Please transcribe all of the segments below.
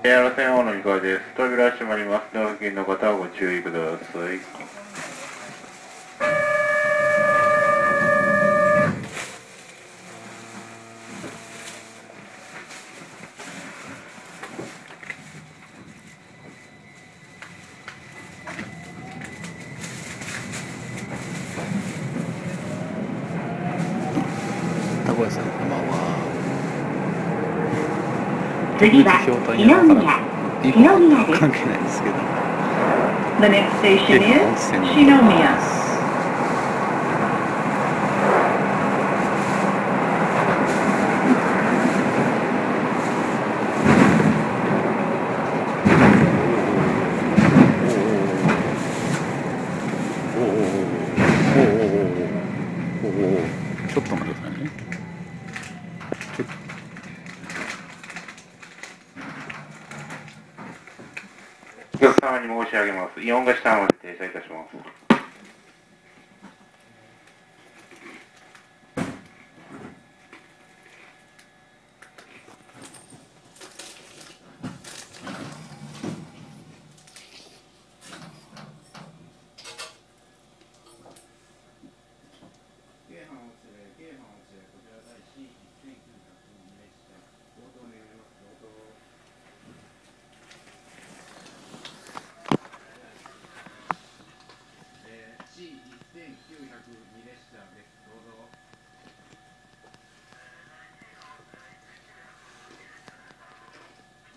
エアロ線王の2階です。扉閉まります。ドア付近の方はご注意ください。名古屋さん、こんばんは。次は篠宮です。関係ないですけど。The next station で、温 is 泉に篠行きま宮。す。ちょっと待ってくださいね。お客様に申し上げます。イオンが下まで停車いたします。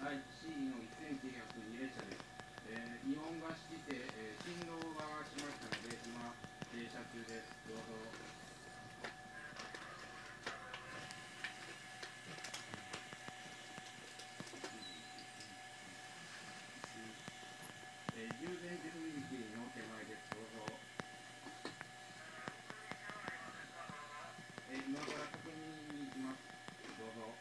はい、C の1902列車です。イオンがして、信号がしましたので、今、停車中です。どうぞ。充電手続きの手前です。どうぞ。今から確認に行きます。どうぞ。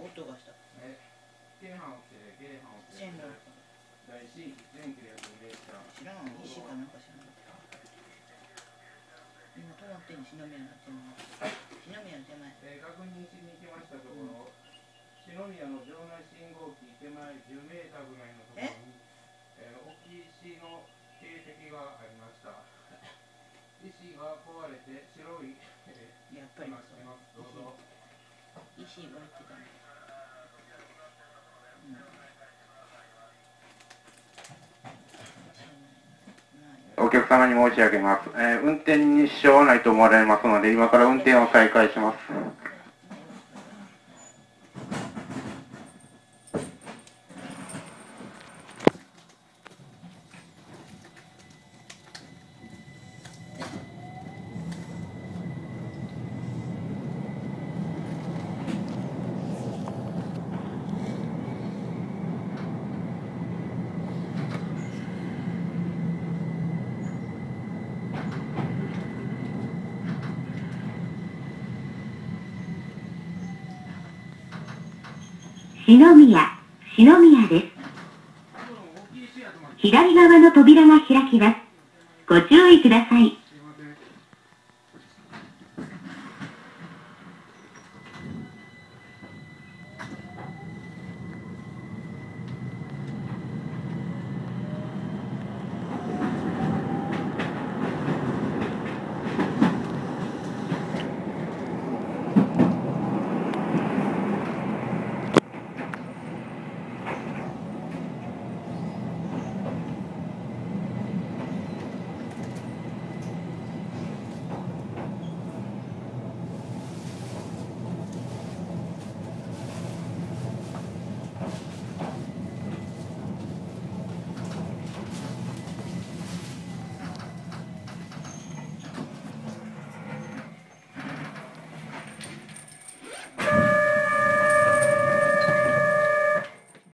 音がした。京阪をして京阪をして線路第 C 1902列車。知らんの石かなんか知らん。今止まってんの篠宮の手前。篠宮の手前。確認しに行きましたところ、篠宮の場内信号機手前10メーターぐらいのところに、大きい石の形跡がありました。石が壊れて白い、やっぱり今してます。どうぞ。石が入ってたね。お客様に申し上げます。運転に支障はないと思われますので、今から運転を再開します。篠宮です。左側の扉が開きます。ご注意ください。